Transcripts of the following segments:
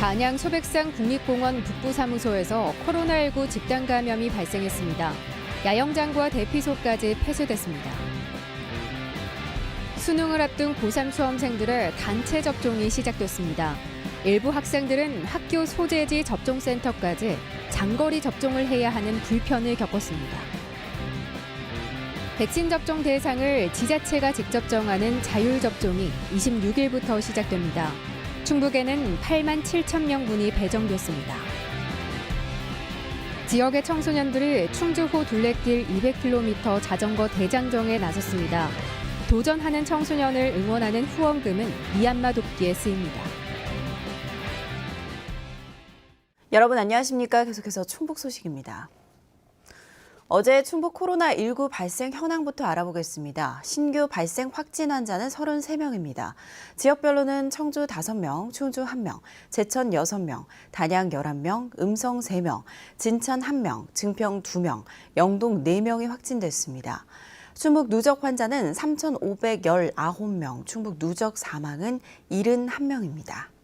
단양 소백산 국립공원 북부사무소에서 코로나19 집단 감염이 발생했습니다. 야영장과 대피소까지 폐쇄됐습니다. 수능을 앞둔 고3 수험생들의 단체 접종이 시작됐습니다. 일부 학생들은 학교 소재지 접종센터까지 장거리 접종을 해야 하는 불편을 겪었습니다. 백신 접종 대상을 지자체가 직접 정하는 자율접종이 26일부터 시작됩니다. 충북에는 8만 7천 명분이 배정됐습니다. 지역의 청소년들이 충주호 둘레길 200km 자전거 대장정에 나섰습니다. 도전하는 청소년을 응원하는 후원금은 미얀마 돕기에 쓰입니다. 여러분 안녕하십니까? 계속해서 충북 소식입니다. 어제 충북 코로나19 발생 현황부터 알아보겠습니다. 신규 발생 확진 환자는 33명입니다. 지역별로는 청주 5명, 충주 1명, 제천 6명, 단양 11명, 음성 3명, 진천 1명, 증평 2명, 영동 4명이 확진됐습니다. 충북 누적 환자는 3,519명, 충북 누적 사망은 71명입니다.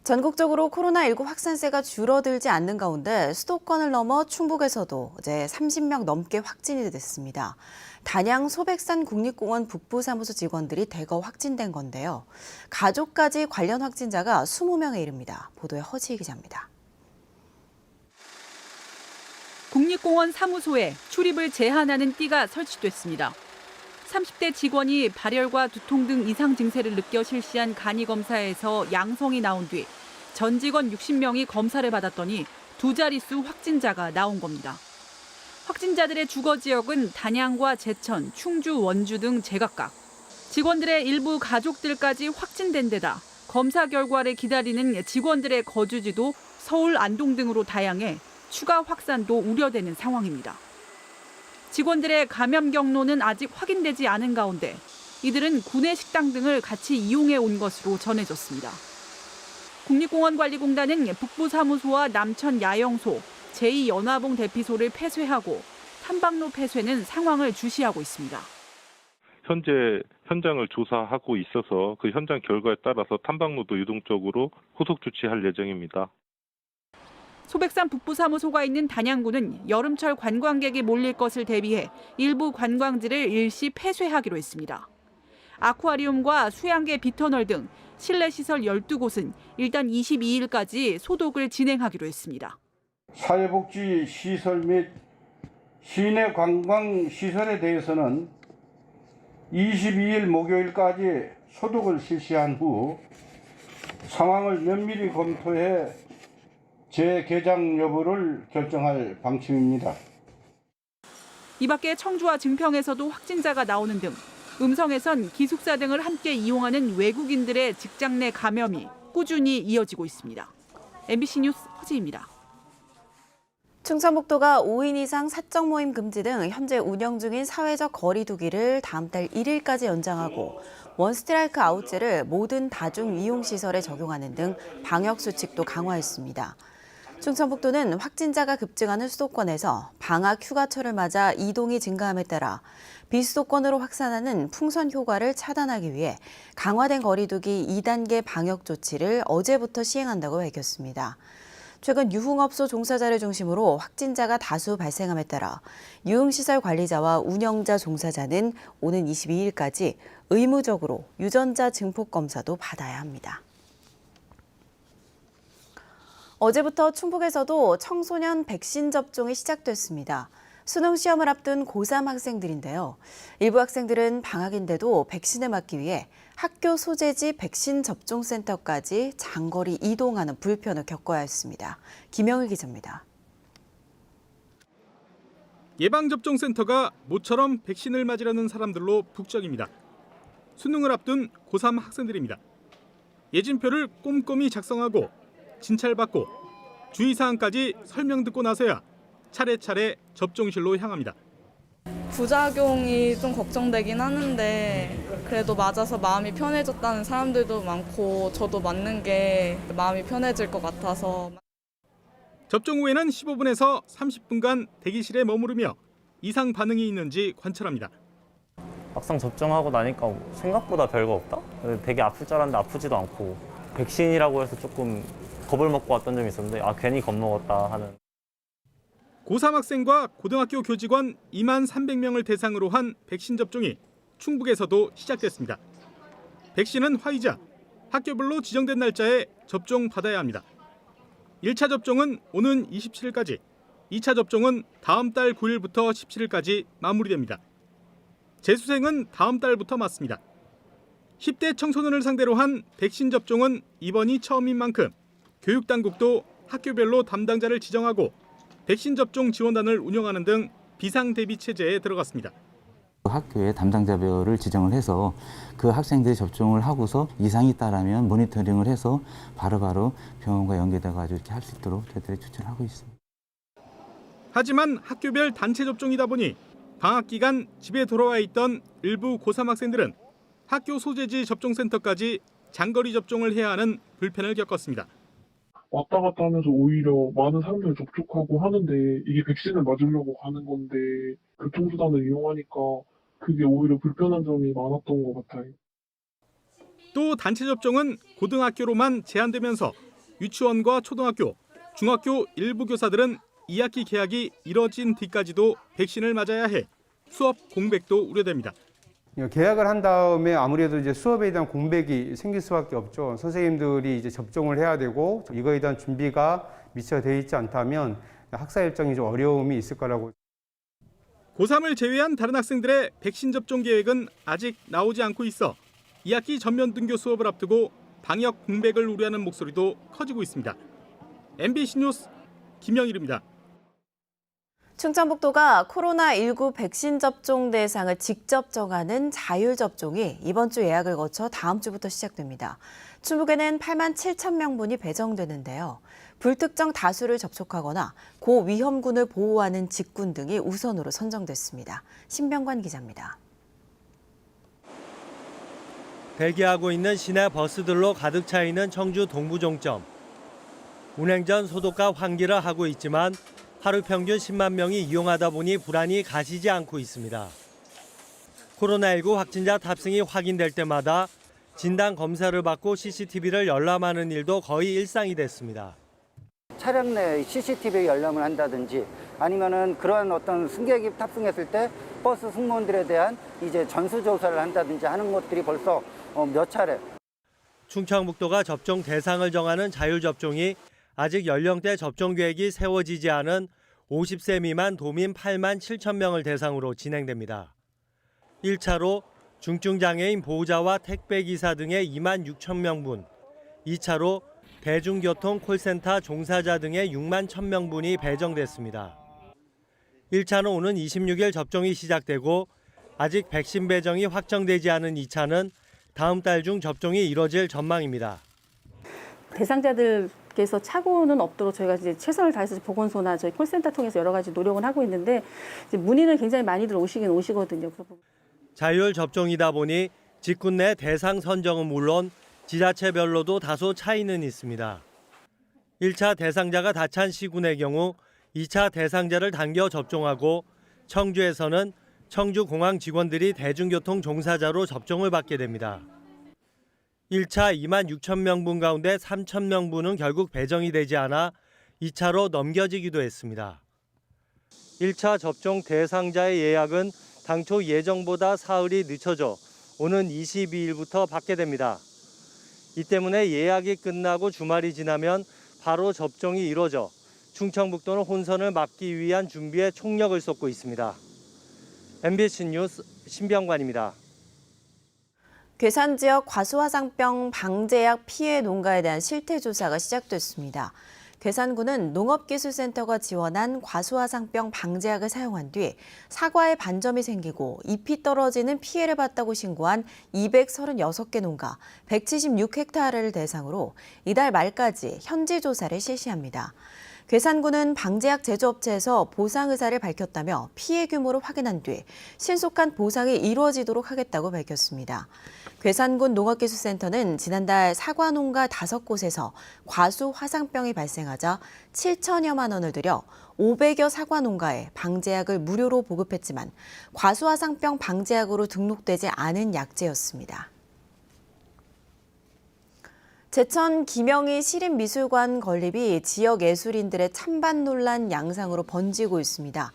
전국적으로 코로나19 확산세가 줄어들지 않는 가운데 수도권을 넘어 충북에서도 어제 30명 넘게 확진이 됐습니다. 단양 소백산 국립공원 북부사무소 직원들이 대거 확진된 건데요. 가족까지 관련 확진자가 20명에 이릅니다. 보도에 허지희 기자입니다. 국립공원 사무소에 출입을 제한하는 띠가 설치됐습니다. 30대 직원이 발열과 두통 등 이상 증세를 느껴 실시한 간이 검사에서 양성이 나온 뒤 전 직원 60명이 검사를 받았더니 2자릿수 확진자가 나온 겁니다. 확진자들의 주거 지역은 단양과 제천, 충주, 원주 등 제각각. 직원들의 일부 가족들까지 확진된 데다 검사 결과를 기다리는 직원들의 거주지도 서울, 안동 등으로 다양해 추가 확산도 우려되는 상황입니다. 직원들의 감염 경로는 아직 확인되지 않은 가운데 이들은 구내 식당 등을 같이 이용해 온 것으로 전해졌습니다. 국립공원관리공단은 북부사무소와 남천 야영소, 제2연화봉 대피소를 폐쇄하고 탐방로 폐쇄는 상황을 주시하고 있습니다. 현재 현장을 조사하고 있어서 그 현장 결과에 따라서 탐방로도 유동적으로 후속 조치할 예정입니다. 소백산 북부사무소가 있는 단양구는 여름철 관광객이 몰릴 것을 대비해 일부 관광지를 일시 폐쇄하기로 했습니다. 아쿠아리움과 수양계 비터널 등 실내 시설 12곳은 일단 22일까지 소독을 진행하기로 했습니다. 사회복지 시설 및 시내 관광 시설에 대해서는 22일 목요일까지 소독을 실시한 후 상황을 면밀히 검토해 재개장 여부를 결정할 방침입니다. 이 밖에 청주와 증평에서도 확진자가 나오는 등 음성에선 기숙사 등을 함께 이용하는 외국인들의 직장 내 감염이 꾸준히 이어지고 있습니다. MBC 뉴스 허지입니다. 충청북도가 5인 이상 사적 모임 금지 등 현재 운영 중인 사회적 거리 두기를 다음 달 1일까지 연장하고 원스트라이크 아웃제를 모든 다중 이용시설에 적용하는 등 방역 수칙도 강화했습니다. 충청북도는 확진자가 급증하는 수도권에서 방학 휴가철을 맞아 이동이 증가함에 따라 비수도권으로 확산하는 풍선 효과를 차단하기 위해 강화된 거리두기 2단계 방역 조치를 어제부터 시행한다고 밝혔습니다. 최근 유흥업소 종사자를 중심으로 확진자가 다수 발생함에 따라 유흥시설 관리자와 운영자 종사자는 오는 22일까지 의무적으로 유전자 증폭 검사도 받아야 합니다. 어제부터 충북에서도 청소년 백신 접종이 시작됐습니다. 수능 시험을 앞둔 고3 학생들인데요. 일부 학생들은 방학인데도 백신을 맞기 위해 학교 소재지 백신 접종센터까지 장거리 이동하는 불편을 겪어야 했습니다. 김영일 기자입니다. 예방접종센터가 모처럼 백신을 맞으려는 사람들로 북적입니다. 수능을 앞둔 고3 학생들입니다. 예진표를 꼼꼼히 작성하고 진찰받고 주의사항까지 설명 듣고 나서야 차례차례 접종실로 향합니다. 부작용이 좀 걱정되긴 하는데 그래도 맞아서 마음이 편해졌다는 사람들도 많고 저도 맞는 게 마음이 편해질 것 같아서. 접종 후에는 15분에서 30분간 대기실에 머무르며 이상 반응이 있는지 관찰합니다. 막상 접종하고 나니까 생각보다 별거 없다? 되게 아플 줄 알았는데 아프지도 않고 백신이라고 해서 조금 겁을 먹고 왔던 점이 있었는데 괜히 겁먹었다 하는. 고3 학생과 고등학교 교직원 2만 300명을 대상으로 한 백신 접종이 충북에서도 시작됐습니다. 백신은 화이자, 학교별로 지정된 날짜에 접종받아야 합니다. 1차 접종은 오는 27일까지, 2차 접종은 다음 달 9일부터 17일까지 마무리됩니다. 재수생은 다음 달부터 맞습니다. 10대 청소년을 상대로 한 백신 접종은 이번이 처음인 만큼 교육당국도 학교별로 담당자를 지정하고 백신 접종 지원단을 운영하는 등 비상대비 체제에 들어갔습니다. 학교에 담당자별을 지정을 해서 그 학생들이 접종을 하고서 이상이 있다라면 모니터링을 해서 바로바로 병원과 연계돼가지고 이렇게 할 수 있도록 저희들이 추천을 하고 있습니다. 하지만 학교별 단체 접종이다 보니 방학 기간 집에 돌아와 있던 일부 고3 학생들은 학교 소재지 접종센터까지 장거리 접종을 해야 하는 불편을 겪었습니다. 왔다 갔다 하면서 오히려 많은 사람들을 접촉하고 하는데 이게 백신을 맞으려고 가는 건데 교통수단을 이용하니까 그게 오히려 불편한 점이 많았던 것 같아요. 또 단체 접종은 고등학교로만 제한되면서 유치원과 초등학교, 중학교 일부 교사들은 2학기 개학이 이뤄진 뒤까지도 백신을 맞아야 해 수업 공백도 우려됩니다. 개학을 한 다음에 아무래도 이제 수업에 대한 공백이 생길 수밖에 없죠. 선생님들이 이제 접종을 해야 되고 이거에 대한 준비가 미처 되어 있지 않다면 학사 일정이 좀 어려움이 있을 거라고. 고3을 제외한 다른 학생들의 백신 접종 계획은 아직 나오지 않고 있어 2학기 전면 등교 수업을 앞두고 방역 공백을 우려하는 목소리도 커지고 있습니다. MBC 뉴스 김영일입니다. 충청북도가 코로나19 백신 접종 대상을 직접 정하는 자율접종이 이번 주 예약을 거쳐 다음 주부터 시작됩니다. 충북에는 8만 7천 명분이 배정되는데요. 불특정 다수를 접촉하거나 고위험군을 보호하는 직군 등이 우선으로 선정됐습니다. 신병관 기자입니다. 대기하고 있는 시내 버스들로 가득 차 있는 청주 동부종점. 운행 전 소독과 환기를 하고 있지만 하루 평균 10만 명이 이용하다 보니 불안이 가시지 않고 있습니다. 코로나19 확진자 탑승이 확인될 때마다 진단 검사를 받고 CCTV를 열람하는 일도 거의 일상이 됐습니다. 차량 내 CCTV 열람을 한다든지 아니면은 그러한 어떤 승객이 탑승했을 때 버스 승무원들에 대한 이제 전수조사를 한다든지 하는 것들이 벌써 몇 차례. 충청북도가 접종 대상을 정하는 자율접종이 아직 연령대 접종 계획이 세워지지 않은 50세 미만 도민 8만 7천 명을 대상으로 진행됩니다. 1차로 중증장애인 보호자와 택배기사 등의 2만 6천 명분, 2차로 대중교통 콜센터 종사자 등의 6만 1천 명분이 배정됐습니다. 1차는 오는 26일 접종이 시작되고 아직 백신 배정이 확정되지 않은 2차는 다음 달 중 접종이 이뤄질 전망입니다. 대상자들께서 착오는 없도록 저희가 이제 최선을 다해서 보건소나 저희 콜센터 통해서 여러 가지 노력은 하고 있는데 이제 문의는 굉장히 많이들 오시거든요. 자율 접종이다 보니 직군 내 대상 선정은 물론 지자체별로도 다소 차이는 있습니다. 1차 대상자가 다 찬 시군의 경우 2차 대상자를 당겨 접종하고 청주에서는 청주공항 직원들이 대중교통 종사자로 접종을 받게 됩니다. 1차 2만 6천 명분 가운데 3천 명분은 결국 배정이 되지 않아 2차로 넘겨지기도 했습니다. 1차 접종 대상자의 예약은 당초 예정보다 사흘이 늦춰져 오는 22일부터 받게 됩니다. 이 때문에 예약이 끝나고 주말이 지나면 바로 접종이 이루어져 충청북도는 혼선을 막기 위한 준비에 총력을 쏟고 있습니다. MBC 뉴스 신병관입니다. 괴산 지역 과수화상병 방제약 피해 농가에 대한 실태조사가 시작됐습니다. 괴산군은 농업기술센터가 지원한 과수화상병 방제약을 사용한 뒤 사과에 반점이 생기고 잎이 떨어지는 피해를 봤다고 신고한 236개 농가 176헥타르를 대상으로 이달 말까지 현지 조사를 실시합니다. 괴산군은 방제약 제조업체에서 보상 의사를 밝혔다며 피해 규모를 확인한 뒤 신속한 보상이 이루어지도록 하겠다고 밝혔습니다. 괴산군 농업기술센터는 지난달 사과 농가 5곳에서 과수 화상병이 발생하자 7천여만 원을 들여 500여 사과 농가에 방제약을 무료로 보급했지만 과수 화상병 방제약으로 등록되지 않은 약재였습니다. 제천 김영희 시립미술관 건립이 지역 예술인들의 찬반 논란 양상으로 번지고 있습니다.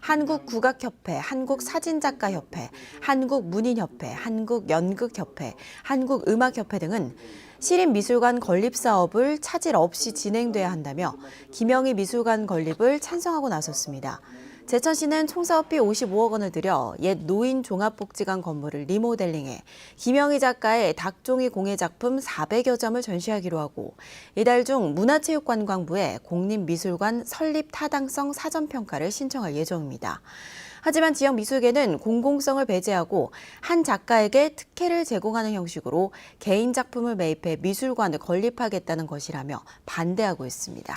한국국악협회, 한국사진작가협회, 한국문인협회, 한국연극협회, 한국음악협회 등은 시립미술관 건립 사업을 차질 없이 진행돼야 한다며 김영희 미술관 건립을 찬성하고 나섰습니다. 제천시는 총사업비 55억 원을 들여 옛 노인종합복지관 건물을 리모델링해 김영희 작가의 닭종이 공예 작품 400여 점을 전시하기로 하고 이달 중 문화체육관광부에 공립미술관 설립 타당성 사전평가를 신청할 예정입니다. 하지만 지역 미술계는 공공성을 배제하고 한 작가에게 특혜를 제공하는 형식으로 개인 작품을 매입해 미술관을 건립하겠다는 것이라며 반대하고 있습니다.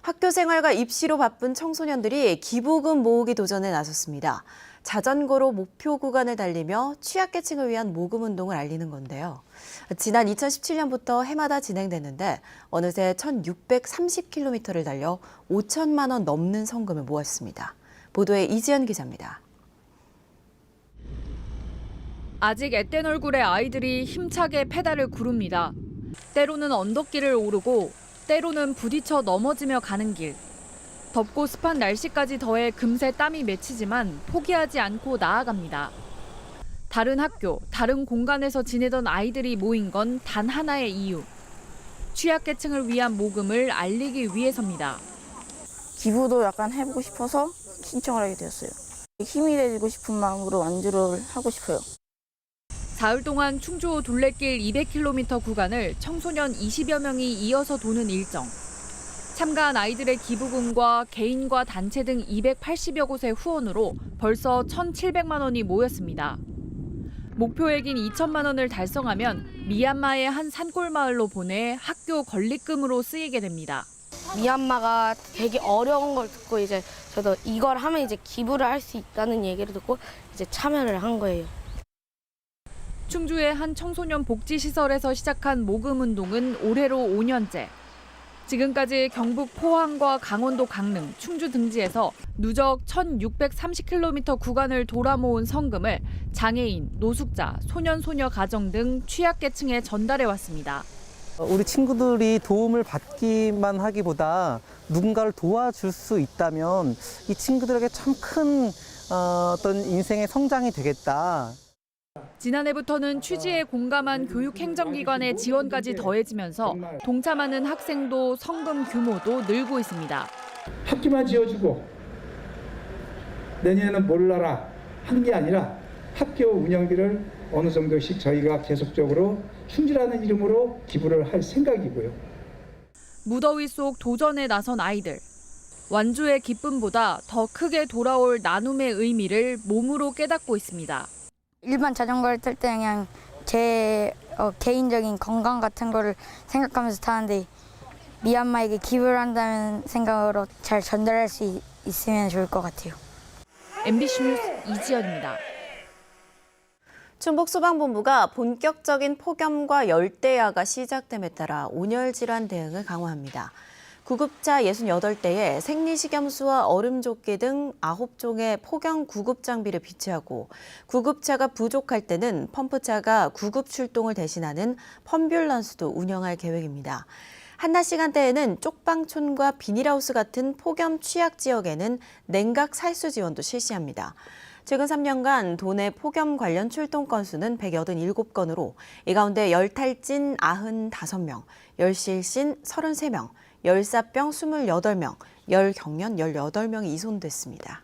학교 생활과 입시로 바쁜 청소년들이 기부금 모으기 도전에 나섰습니다. 자전거로 목표 구간을 달리며 취약계층을 위한 모금 운동을 알리는 건데요. 지난 2017년부터 해마다 진행됐는데 어느새 1,630km를 달려 5천만 원 넘는 성금을 모았습니다. 보도에 이지연 기자입니다. 아직 앳된 얼굴의 아이들이 힘차게 페달을 구릅니다. 때로는 언덕길을 오르고 때로는 부딪혀 넘어지며 가는 길. 덥고 습한 날씨까지 더해 금세 땀이 맺히지만 포기하지 않고 나아갑니다. 다른 학교, 다른 공간에서 지내던 아이들이 모인 건 단 하나의 이유. 취약계층을 위한 모금을 알리기 위해서입니다. 기부도 약간 해보고 싶어서 신청을 하게 되었어요. 힘이 되고 싶은 마음으로 완주를 하고 싶어요. 사흘 동안 충주 둘레길 200km 구간을 청소년 20여 명이 이어서 도는 일정. 참가한 아이들의 기부금과 개인과 단체 등 280여 곳의 후원으로 벌써 1,700만 원이 모였습니다. 목표액인 2천만 원을 달성하면 미얀마의 한 산골 마을로 보내 학교 건립금으로 쓰이게 됩니다. 미얀마가 되게 어려운 걸 듣고 이제 저도 이걸 하면 이제 기부를 할 수 있다는 얘기를 듣고 이제 참여를 한 거예요. 충주의 한 청소년 복지시설에서 시작한 모금 운동은 올해로 5년째. 지금까지 경북 포항과 강원도 강릉, 충주 등지에서 누적 1,630km 구간을 돌아 모은 성금을 장애인, 노숙자, 소년, 소녀 가정 등 취약계층에 전달해왔습니다. 우리 친구들이 도움을 받기만 하기보다 누군가를 도와줄 수 있다면 이 친구들에게 참 큰 어떤 인생의 성장이 되겠다. 지난해부터는 취지에 공감한 교육행정기관의 지원까지 더해지면서 동참하는 학생도 성금 규모도 늘고 있습니다. 학교만 지어주고 내년에는 몰라라 하는 게 아니라 학교 운영비를 어느 정도씩 저희가 계속적으로 충주라는 이름으로 기부를 할 생각이고요. 무더위 속 도전에 나선 아이들. 완주의 기쁨보다 더 크게 돌아올 나눔의 의미를 몸으로 깨닫고 있습니다. 일반 자전거를 탈 때 그냥 제 개인적인 건강 같은 거를 생각하면서 타는데 미얀마에게 기부를 한다는 생각으로 잘 전달할 수 있으면 좋을 것 같아요. MBC 뉴스 이지연입니다. 충북소방본부가 본격적인 폭염과 열대야가 시작됨에 따라 온열 질환 대응을 강화합니다. 구급차 68대에 생리식염수와 얼음조끼 등 9종의 폭염 구급 장비를 비치하고 구급차가 부족할 때는 펌프차가 구급 출동을 대신하는 펌뷸런스도 운영할 계획입니다. 한낮 시간대에는 쪽방촌과 비닐하우스 같은 폭염 취약 지역에는 냉각 살수 지원도 실시합니다. 최근 3년간 도내 폭염 관련 출동 건수는 187건으로 이 가운데 열탈진 95명, 열실신 33명, 열사병 28명, 열경련 18명이 이송됐습니다.